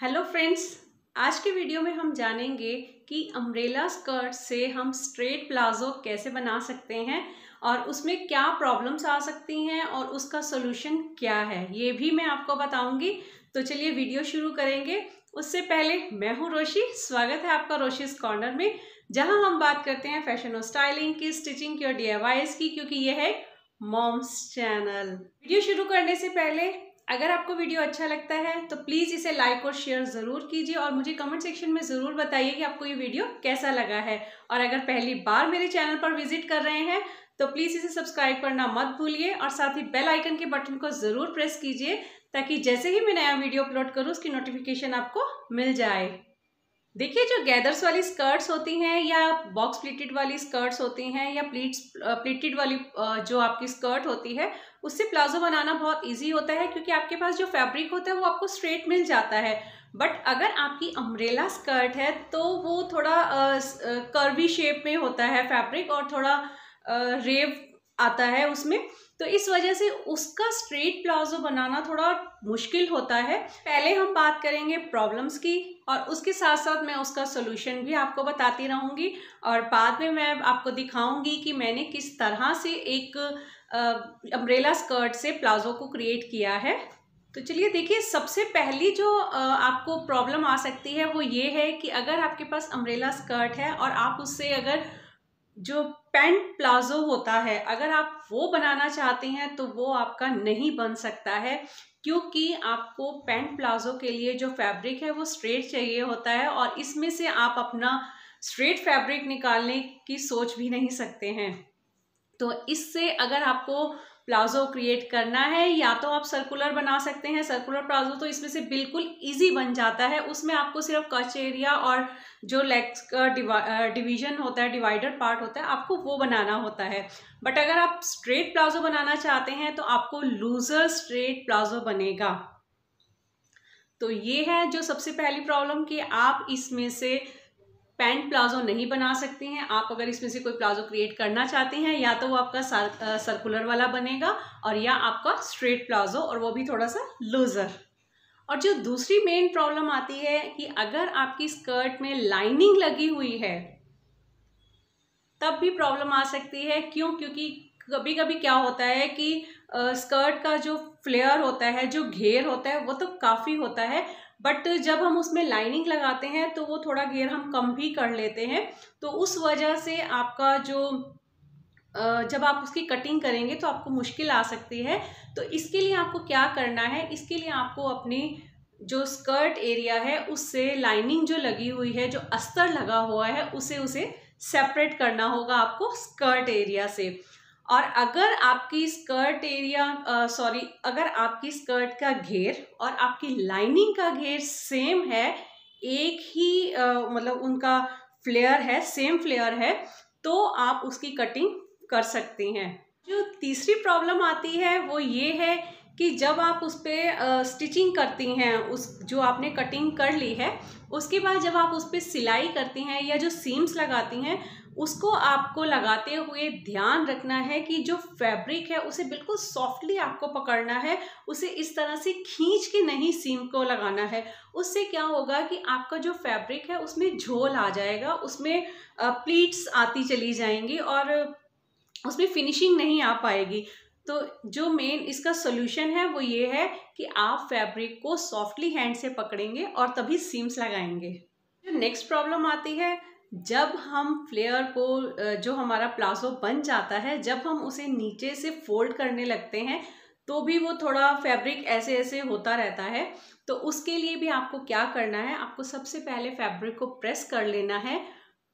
Hello friends, आज के video में हम जानेंगे कि अम्ब्रेला स्कर्ट से हम स्ट्रेट प्लाजो कैसे बना सकते हैं और उसमें क्या प्रॉब्लम्स आ सकती हैं और उसका सोल्यूशन क्या है, ये भी मैं आपको बताऊंगी। तो चलिए वीडियो शुरू करेंगे। उससे पहले मैं हूँ रोशी, स्वागत है आपका रोशीज कॉर्नर में, जहां हम बात करते हैं फैशन और स्टाइलिंग की, स्टिचिंग की और DIYs की, क्योंकि ये है मॉम्स चैनल। वीडियो शुरू करने से पहले अगर आपको वीडियो अच्छा लगता है तो प्लीज़ इसे लाइक और शेयर ज़रूर कीजिए और मुझे कमेंट सेक्शन में ज़रूर बताइए कि आपको ये वीडियो कैसा लगा है। और अगर पहली बार मेरे चैनल पर विजिट कर रहे हैं तो प्लीज़ इसे सब्सक्राइब करना मत भूलिए और साथ ही बेल आइकन के बटन को ज़रूर प्रेस कीजिए ताकि जैसे ही मैं नया वीडियो अपलोड करूँ उसकी नोटिफिकेशन आपको मिल जाए। देखिए, जो गैदर्स वाली स्कर्ट्स होती हैं या बॉक्स प्लीटेड वाली स्कर्ट्स होती हैं या प्लीटेड वाली जो आपकी स्कर्ट होती है, उससे प्लाजो बनाना बहुत इजी होता है क्योंकि आपके पास जो फैब्रिक होता है वो आपको स्ट्रेट मिल जाता है। बट अगर आपकी अम्ब्रेला स्कर्ट है तो वो थोड़ा कर्वी शेप में होता है फैब्रिक और थोड़ा रेव आता है उसमें, तो इस वजह से उसका स्ट्रेट प्लाजो बनाना थोड़ा मुश्किल होता है। पहले हम बात करेंगे प्रॉब्लम्स की और उसके साथ साथ मैं उसका सोल्यूशन भी आपको बताती रहूँगी और बाद में मैं आपको दिखाऊंगी कि मैंने किस तरह से एक अम्ब्रेला स्कर्ट से प्लाजो को क्रिएट किया है। तो चलिए देखिए, सबसे पहली जो आपको प्रॉब्लम आ सकती है वो ये है कि अगर आपके पास अम्ब्रेला स्कर्ट है और आप उससे अगर जो पैंट प्लाजो होता है अगर आप वो बनाना चाहते हैं तो वो आपका नहीं बन सकता है, क्योंकि आपको पैंट प्लाजो के लिए जो फैब्रिक है वो स्ट्रेट चाहिए होता है और इसमें से आप अपना स्ट्रेट फैब्रिक निकालने की सोच भी नहीं सकते हैं। तो इससे अगर आपको प्लाजो क्रिएट करना है या तो आप सर्कुलर बना सकते हैं, सर्कुलर प्लाजो तो इसमें से बिल्कुल इजी बन जाता है। उसमें आपको सिर्फ कच एरिया और जो लेग्स का डिवीजन होता है, डिवाइडर पार्ट होता है, आपको वो बनाना होता है। बट अगर आप स्ट्रेट प्लाजो बनाना चाहते हैं तो आपको लूजर स्ट्रेट प्लाजो बनेगा। तो ये है जो सबसे पहली प्रॉब्लम कि आप इसमें से पैंट प्लाजो नहीं बना सकती हैं। आप अगर इसमें से कोई प्लाजो क्रिएट करना चाहते हैं या तो वो आपका सर्कुलर वाला बनेगा और या आपका स्ट्रेट प्लाजो, और वो भी थोड़ा सा लूजर। और जो दूसरी मेन प्रॉब्लम आती है कि अगर आपकी स्कर्ट में लाइनिंग लगी हुई है तब भी प्रॉब्लम आ सकती है। क्यों? क्योंकि कभी कभी क्या होता है कि स्कर्ट का जो फ्लेयर होता है, जो घेर होता है, वो तो काफ़ी होता है, बट जब हम उसमें लाइनिंग लगाते हैं तो वो थोड़ा घेर हम कम भी कर लेते हैं। तो उस वजह से आपका जो जब आप उसकी कटिंग करेंगे तो आपको मुश्किल आ सकती है। तो इसके लिए आपको क्या करना है, इसके लिए आपको अपनी जो स्कर्ट एरिया है उससे लाइनिंग जो लगी हुई है, जो अस्तर लगा हुआ है, उसे सेपरेट करना होगा आपको स्कर्ट एरिया से। और अगर आपकी स्कर्ट एरिया अगर आपकी स्कर्ट का घेर और आपकी लाइनिंग का घेर सेम है, एक ही मतलब उनका फ्लेयर है, सेम फ्लेयर है, तो आप उसकी कटिंग कर सकती हैं। जो तीसरी प्रॉब्लम आती है वो ये है कि जब आप उस पर स्टिचिंग करती हैं, उस जो आपने कटिंग कर ली है उसके बाद जब आप उस पर सिलाई करती हैं या जो सीम्स लगाती हैं, उसको आपको लगाते हुए ध्यान रखना है कि जो फैब्रिक है उसे बिल्कुल सॉफ्टली आपको पकड़ना है, उसे इस तरह से खींच के नहीं सीम को लगाना है। उससे क्या होगा कि आपका जो फैब्रिक है उसमें झोल आ जाएगा, उसमें प्लीट्स आती चली जाएंगी और उसमें फिनिशिंग नहीं आ पाएगी। तो जो मेन इसका सोल्यूशन है वो ये है कि आप फैब्रिक को सॉफ्टली हैंड से पकड़ेंगे और तभी सीम्स लगाएंगे। जो नेक्स्ट प्रॉब्लम आती है, जब हम फ्लेयर को जो हमारा प्लाजो बन जाता है, जब हम उसे नीचे से फोल्ड करने लगते हैं तो भी वो थोड़ा फैब्रिक ऐसे ऐसे होता रहता है। तो उसके लिए भी आपको क्या करना है, आपको सबसे पहले फैब्रिक को प्रेस कर लेना है।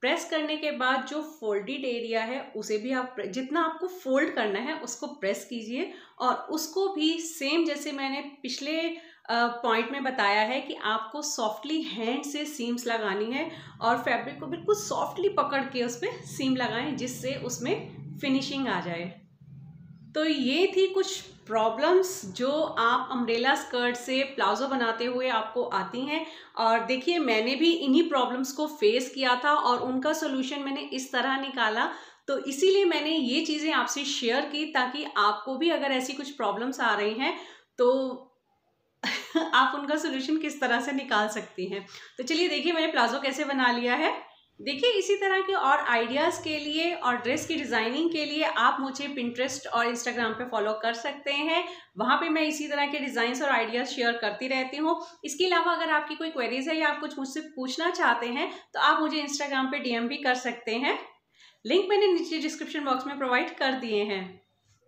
प्रेस करने के बाद जो फोल्डेड एरिया है उसे भी आप जितना आपको फोल्ड करना है उसको प्रेस कीजिए और उसको भी सेम जैसे मैंने पिछले पॉइंट में बताया है कि आपको सॉफ्टली हैंड से सीम्स लगानी है और फैब्रिक को बिल्कुल सॉफ्टली पकड़ के उस पर सीम लगाएं जिससे उसमें फिनिशिंग आ जाए। तो ये थी कुछ प्रॉब्लम्स जो आप अम्ब्रेला स्कर्ट से प्लाजो बनाते हुए आपको आती हैं। और देखिए, मैंने भी इन्हीं प्रॉब्लम्स को फेस किया था और उनका सोल्यूशन मैंने इस तरह निकाला। तो इसीलिए मैंने ये चीज़ें आपसे शेयर की ताकि आपको भी अगर ऐसी कुछ प्रॉब्लम्स आ रही हैं तो आप उनका सोल्यूशन किस तरह से निकाल सकती हैं। तो चलिए देखिए मैंने प्लाजो कैसे बना लिया है। देखिए इसी तरह के और आइडियाज़ के लिए और ड्रेस की डिज़ाइनिंग के लिए आप मुझे पिंटरेस्ट और इंस्टाग्राम पे फॉलो कर सकते हैं। वहाँ पे मैं इसी तरह के डिज़ाइंस और आइडियाज़ शेयर करती रहती हूँ। इसके अलावा अगर आपकी कोई क्वेरीज है या आप कुछ मुझसे पूछना चाहते हैं तो आप मुझे इंस्टाग्राम पे DM भी कर सकते हैं। लिंक मैंने नीचे डिस्क्रिप्शन बॉक्स में प्रोवाइड कर दिए हैं।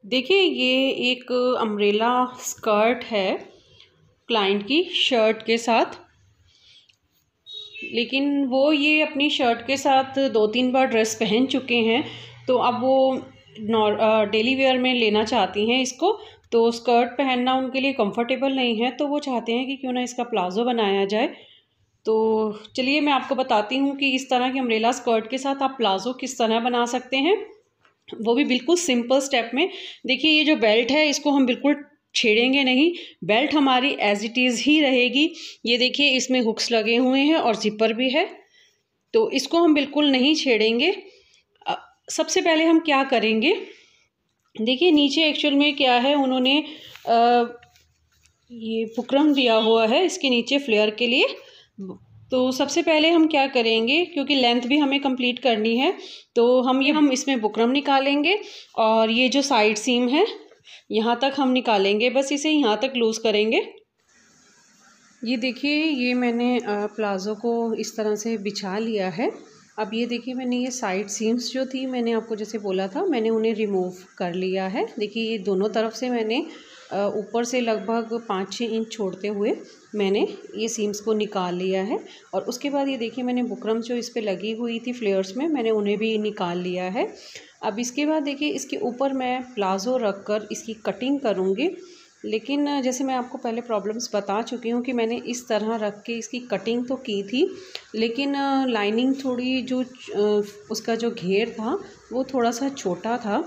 देखिए ये एक अम्ब्रेला स्कर्ट है क्लाइंट की शर्ट के साथ, लेकिन वो ये अपनी शर्ट के साथ 2-3 बार ड्रेस पहन चुके हैं, तो अब वो डेली वेयर में लेना चाहती हैं इसको। तो स्कर्ट पहनना उनके लिए कंफर्टेबल नहीं है, तो वो चाहते हैं कि क्यों ना इसका प्लाजो बनाया जाए। तो चलिए मैं आपको बताती हूँ कि इस तरह की अम्ब्रेला स्कर्ट के साथ आप प्लाजो किस तरह बना सकते हैं, वो भी बिल्कुल सिंपल स्टेप में। देखिए ये जो बेल्ट है इसको हम बिल्कुल छेड़ेंगे नहीं, बेल्ट हमारी एज इट इज़ ही रहेगी। ये देखिए इसमें हुक्स लगे हुए हैं और जिपर भी है, तो इसको हम बिल्कुल नहीं छेड़ेंगे। सबसे पहले हम क्या करेंगे, देखिए नीचे एक्चुअल में क्या है, उन्होंने ये बुकरम दिया हुआ है इसके नीचे फ्लेयर के लिए। तो सबसे पहले हम क्या करेंगे, क्योंकि लेंथ भी हमें कंप्लीट करनी है, तो हम इसमें बुकरम निकालेंगे और ये जो साइड सीम है यहाँ तक हम निकालेंगे, बस इसे यहाँ तक लूज़ करेंगे। ये देखिए ये मैंने प्लाज़ो को इस तरह से बिछा लिया है। अब ये देखिए मैंने ये साइड सीम्स जो थी, मैंने आपको जैसे बोला था, मैंने उन्हें रिमूव कर लिया है। देखिए ये दोनों तरफ से मैंने ऊपर से लगभग 5-6 इंच छोड़ते हुए मैंने ये सीम्स को निकाल लिया है। और उसके बाद ये देखिए मैंने बुकरम जो इस पे लगी हुई थी फ्लेयर्स में, मैंने उन्हें भी निकाल लिया है। अब इसके बाद देखिए इसके ऊपर मैं प्लाज़ो रख कर इसकी कटिंग करूँगी, लेकिन जैसे मैं आपको पहले प्रॉब्लम्स बता चुकी हूँ कि मैंने इस तरह रख के इसकी कटिंग तो की थी, लेकिन लाइनिंग थोड़ी जो उसका जो घेर था वो थोड़ा सा छोटा था।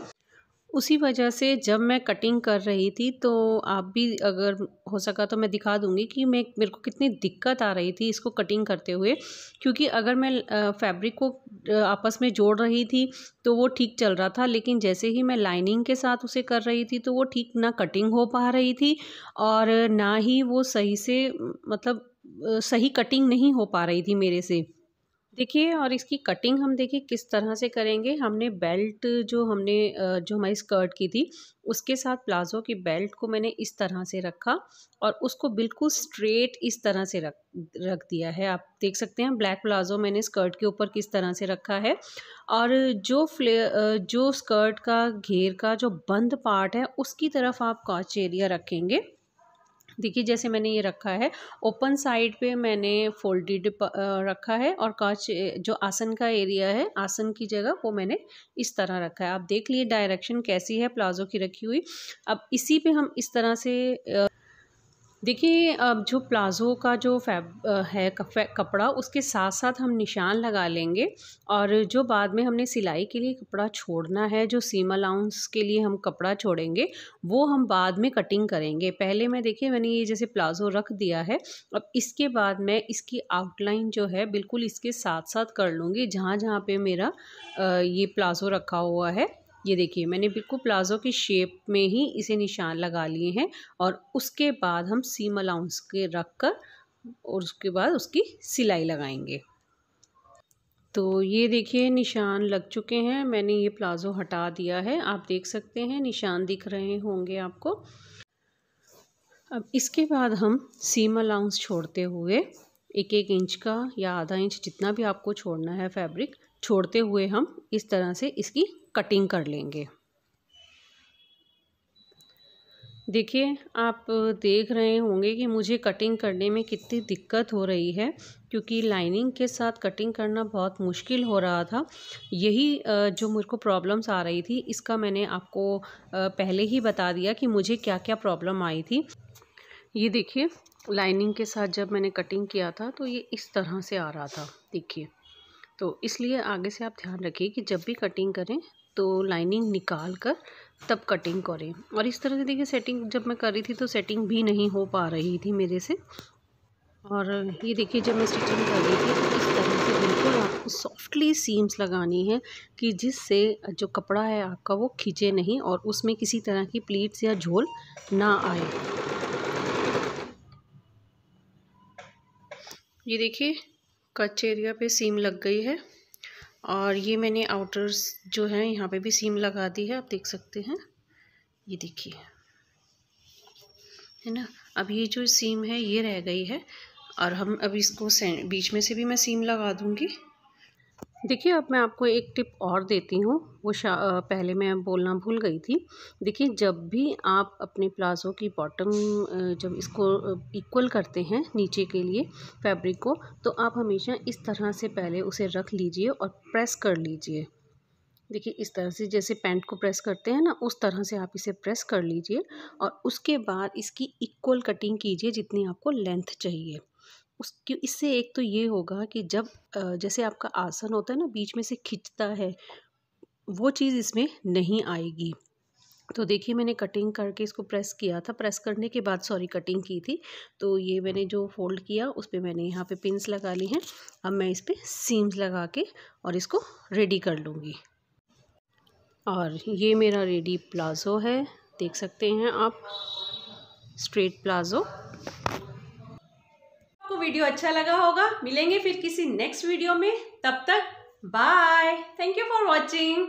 उसी वजह से जब मैं कटिंग कर रही थी, तो आप भी अगर हो सका तो मैं दिखा दूँगी कि मेरे को कितनी दिक्कत आ रही थी इसको कटिंग करते हुए। क्योंकि अगर मैं फैब्रिक को आपस में जोड़ रही थी तो वो ठीक चल रहा था, लेकिन जैसे ही मैं लाइनिंग के साथ उसे कर रही थी तो वो ठीक ना कटिंग हो पा रही थी और ना ही वो सही से मतलब सही कटिंग नहीं हो पा रही थी मेरे से। देखिए और इसकी कटिंग हम देखिए किस तरह से करेंगे। हमने बेल्ट जो हमारी स्कर्ट की थी उसके साथ प्लाज़ो की बेल्ट को मैंने इस तरह से रखा और उसको बिल्कुल स्ट्रेट इस तरह से रख दिया है। आप देख सकते हैं ब्लैक प्लाज़ो मैंने स्कर्ट के ऊपर किस तरह से रखा है। और जो स्कर्ट का घेर का जो बंद पार्ट है उसकी तरफ आप कॉच एरिया रखेंगे। देखिए जैसे मैंने ये रखा है, ओपन साइड पे मैंने फोल्डेड रखा है और कांच जो आसन का एरिया है, आसन की जगह वो मैंने इस तरह रखा है। आप देख लिए डायरेक्शन कैसी है प्लाजो की रखी हुई। अब इसी पे हम इस तरह से देखिए अब जो प्लाज़ो का जो है कपड़ा उसके साथ साथ हम निशान लगा लेंगे। और जो बाद में हमने सिलाई के लिए कपड़ा छोड़ना है, जो सीम अलाउंस के लिए हम कपड़ा छोड़ेंगे, वो हम बाद में कटिंग करेंगे। पहले मैं देखिए मैंने ये जैसे प्लाज़ो रख दिया है। अब इसके बाद मैं इसकी आउटलाइन जो है बिल्कुल इसके साथ साथ कर लूँगी, जहाँ जहाँ पे मेरा ये प्लाज़ो रखा हुआ है। ये देखिए मैंने बिल्कुल प्लाज़ो की शेप में ही इसे निशान लगा लिए हैं। और उसके बाद हम सीम अलाउंस के रख कर और उसके बाद उसकी सिलाई लगाएंगे। तो ये देखिए निशान लग चुके हैं, मैंने ये प्लाज़ो हटा दिया है, आप देख सकते हैं निशान दिख रहे होंगे आपको। अब इसके बाद हम सीम अलाउंस छोड़ते हुए 1-1 इंच का या आधा इंच जितना भी आपको छोड़ना है फैब्रिक छोड़ते हुए हम इस तरह से इसकी कटिंग कर लेंगे। देखिए आप देख रहे होंगे कि मुझे कटिंग करने में कितनी दिक्कत हो रही है, क्योंकि लाइनिंग के साथ कटिंग करना बहुत मुश्किल हो रहा था। यही जो मेरे को प्रॉब्लम्स आ रही थी, इसका मैंने आपको पहले ही बता दिया कि मुझे क्या क्या प्रॉब्लम आई थी। ये देखिए लाइनिंग के साथ जब मैंने कटिंग किया था तो ये इस तरह से आ रहा था, देखिए। तो इसलिए आगे से आप ध्यान रखिए कि जब भी कटिंग करें तो लाइनिंग निकाल कर तब कटिंग करें। और इस तरह से देखिए सेटिंग जब मैं कर रही थी तो सेटिंग भी नहीं हो पा रही थी मेरे से। और ये देखिए जब मैं स्टिचिंग कर रही थी तो इस तरह से बिल्कुल आपको सॉफ्टली सीम्स लगानी है कि जिससे जो कपड़ा है आपका वो खींचे नहीं और उसमें किसी तरह की प्लीट्स या झोल ना आए। ये देखिए कच्चे एरिया पे सीम लग गई है और ये मैंने आउटर्स जो है यहाँ पे भी सीम लगा दी है, आप देख सकते हैं। ये देखिए है ना। अब ये जो सीम है ये रह गई है और हम अब इसको बीच में से भी मैं सीम लगा दूँगी। देखिए अब मैं आपको एक टिप और देती हूँ, वो पहले मैं बोलना भूल गई थी। देखिए जब भी आप अपने प्लाज़ो की बॉटम जब इसको इक्वल करते हैं नीचे के लिए फैब्रिक को, तो आप हमेशा इस तरह से पहले उसे रख लीजिए और प्रेस कर लीजिए। देखिए इस तरह से जैसे पैंट को प्रेस करते हैं ना, उस तरह से आप इसे प्रेस कर लीजिए और उसके बाद इसकी इक्वल कटिंग कीजिए जितनी आपको लेंथ चाहिए। उसकी इससे एक तो ये होगा कि जब जैसे आपका आसन होता है ना, बीच में से खिंचता है, वो चीज़ इसमें नहीं आएगी। तो देखिए मैंने कटिंग करके इसको प्रेस किया था, प्रेस करने के बाद सॉरी कटिंग की थी। तो ये मैंने जो फोल्ड किया उस पे मैंने यहाँ पे पिन्स लगा ली हैं। अब मैं इस पे सीम्स लगा के और इसको रेडी कर लूँगी। और ये मेरा रेडी प्लाज़ो है, देख सकते हैं आप, स्ट्रेट प्लाज़ो। आपको वीडियो अच्छा लगा होगा, मिलेंगे फिर किसी नेक्स्ट वीडियो में, तब तक bye, thank you for watching.